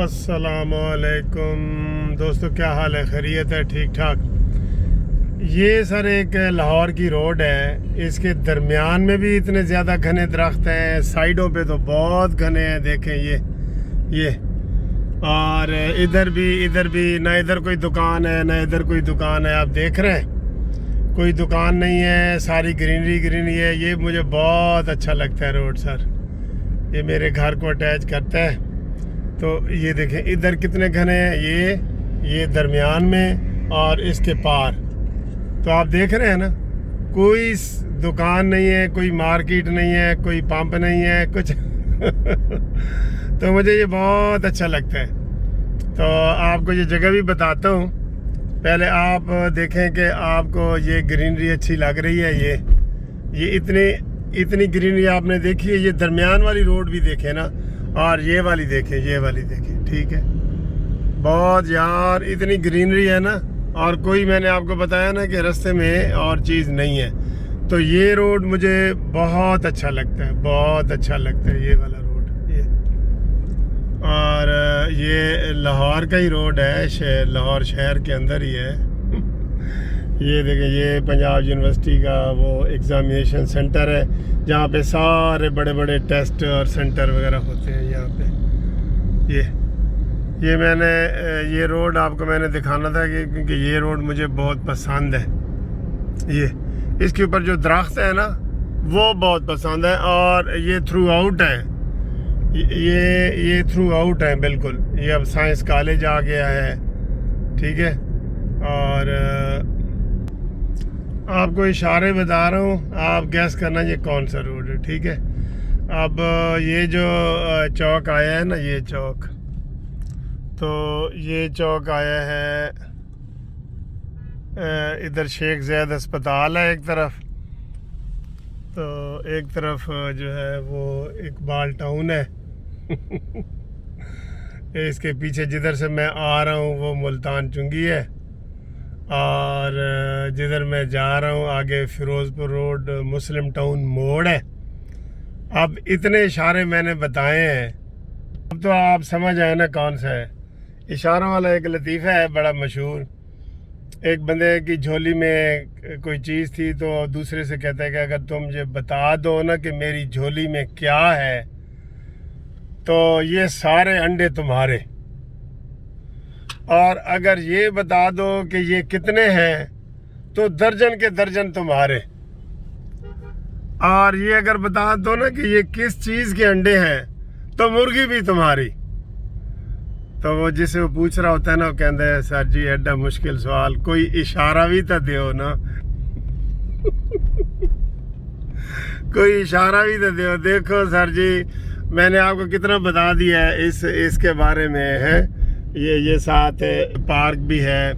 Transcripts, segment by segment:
अस्सलाम वालेकुम दोस्तों, क्या हाल है? खैरियत है? ठीक ठाक। ये सर एक लाहौर की रोड है, इसके दरमियान में भी इतने ज़्यादा घने दरख्त हैं, साइडों पे तो बहुत घने हैं। देखें ये और इधर भी ना इधर कोई दुकान है ना इधर कोई दुकान है। आप देख रहे हैं कोई दुकान नहीं है, सारी ग्रीनरी है। ये मुझे बहुत अच्छा लगता है रोड सर, ये मेरे घर को अटैच करता है। तो ये देखें इधर कितने घने हैं, ये दरमियान में और इसके पार। तो आप देख रहे हैं ना, कोई दुकान नहीं है, कोई मार्केट नहीं है, कोई पंप नहीं है कुछ तो मुझे ये बहुत अच्छा लगता है। तो आपको ये जगह भी बताता हूँ। पहले आप देखें कि आपको ये ग्रीनरी अच्छी लग रही है। ये इतनी ग्रीनरी आपने देखी है। ये दरमियान वाली रोड भी देखें ना, और ये वाली देखें, ठीक है। बहुत यार इतनी ग्रीनरी है ना, और कोई मैंने आपको बताया ना कि रास्ते में और चीज़ नहीं है। तो ये रोड मुझे बहुत अच्छा लगता है, बहुत अच्छा लगता है ये वाला रोड। ये और ये लाहौर का ही रोड है, लाहौर शहर के अंदर ही है ये देखें, ये पंजाब यूनिवर्सिटी का वो एग्ज़ामिनेशन सेंटर है, जहाँ पे सारे बड़े बड़े टेस्ट और सेंटर वगैरह होते हैं यहाँ पे। ये मैंने ये रोड आपको मैंने दिखाना था क्योंकि ये रोड मुझे बहुत पसंद है। ये इसके ऊपर जो दरख्त है ना वो बहुत पसंद है, और ये थ्रू आउट है, ये थ्रू आउट है बिल्कुल। ये अब साइंस कॉलेज आ गया है, ठीक है। और आपको इशारे बता रहा हूँ, आप गैस करना ये कौन सा रोड है, ठीक है। अब ये जो चौक आया है ना, ये चौक, तो ये चौक आया है इधर शेख ज़ैद अस्पताल है एक तरफ, तो एक तरफ जो है वो इकबाल टाउन है इसके पीछे जिधर से मैं आ रहा हूँ वो मुल्तान चुंगी है, और जिधर मैं जा रहा हूँ आगे फिरोज़पुर रोड मुस्लिम टाउन मोड़ है। अब इतने इशारे मैंने बताए हैं, अब तो आप समझ आए ना कौन सा है। इशारों वाला एक लतीफ़ा है बड़ा मशहूर। एक बंदे की झोली में कोई चीज़ थी, तो दूसरे से कहता है कि अगर तुम मुझे बता दो ना कि मेरी झोली में क्या है, तो ये सारे अंडे तुम्हारे, और अगर ये बता दो कि ये कितने हैं तो दर्जन के दर्जन तुम्हारे, और ये अगर बता दो ना कि ये किस चीज़ के अंडे हैं तो मुर्गी भी तुम्हारी। तो वो जिसे वो पूछ रहा होता है ना, वो कहता है सर जी एडा मुश्किल सवाल, कोई इशारा भी तो दो ना कोई इशारा भी तो दो। देखो सर जी मैंने आपको कितना बता दिया है इसके बारे में है। ये साथ पार्क भी है,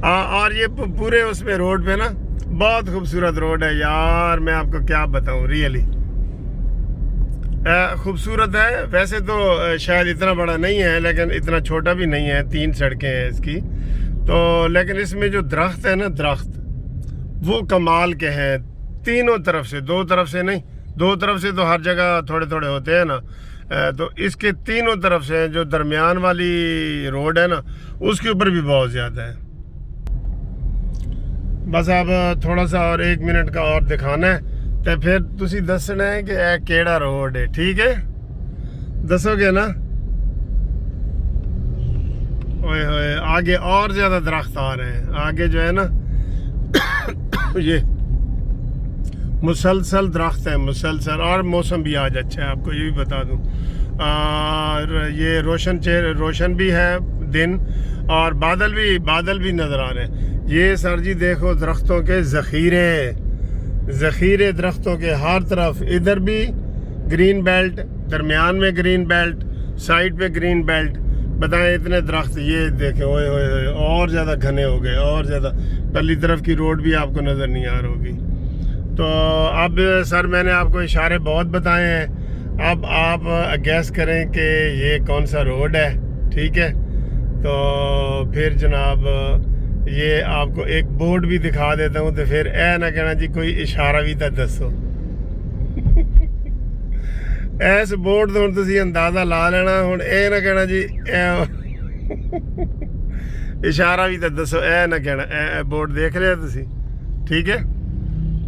और ये पूरे उसमें रोड पे ना बहुत खूबसूरत रोड है यार, मैं आपको क्या बताऊं, रियली खूबसूरत है। वैसे तो शायद इतना बड़ा नहीं है, लेकिन इतना छोटा भी नहीं है, 3 सड़कें हैं इसकी तो। लेकिन इसमें जो दरख्त है ना, दरख्त वो कमाल के हैं तीनों तरफ से, 2 तरफ से नहीं, 2 तरफ से तो हर जगह थोड़े थोड़े होते हैं ना, तो इसके तीनों तरफ से जो दरमियान वाली रोड है ना उसके ऊपर भी बहुत ज़्यादा है। बस अब थोड़ा सा और 1 मिनट का और दिखाना है, तो फिर तुसी दसना है कि यह केड़ा रोड है, ठीक है। दसोगे ना। ओए होए आगे और ज़्यादा दरख्त आ रहे हैं, आगे जो है ना ये मुसलसल दरख्त है, मुसलसल। और मौसम भी आज अच्छा है, आपको ये भी बता दूं। और ये रोशन भी है दिन, और बादल भी नज़र आ रहे हैं। ये सर जी देखो दरख्तों के ज़ख़ीरे दरख्तों के हर तरफ, इधर भी ग्रीन बेल्ट, दरमियान में ग्रीन बेल्ट, साइड पे ग्रीन बेल्ट। बताएं इतने दरख्त, ये देखें ओए होए और ज़्यादा घने हो गए, और ज़्यादा। पहली तरफ की रोड भी आपको नज़र नहीं आ रही होगी। तो अब सर मैंने आपको इशारे बहुत बताए हैं, अब आप गैस करें कि ये कौन सा रोड है, ठीक है। तो फिर जनाब ये आपको एक बोर्ड भी दिखा देता हूँ, तो फिर ना कहना जी कोई इशारा भी था दसो ਇਸ ਬੋਰਡ ਤੋਂ ਹੁਣ ਤੁਸੀਂ ਅੰਦਾਜ਼ਾ ਲਾ ਲੈਣਾ। ਹੁਣ ਇਹ ਨਾ ਕਹਿਣਾ ਜੀ इशारा भी तो दसो, ए ना कहना ए बोर्ड देख लिया तुसी, ठीक है।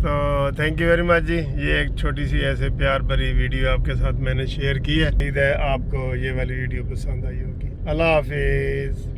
तो थैंक यू वेरी मच जी। ये एक छोटी सी ऐसे प्यार भरी वीडियो आपके साथ मैंने शेयर की है। उम्मीद है आपको ये वाली वीडियो पसंद आई होगी। अल्लाह हाफिज़।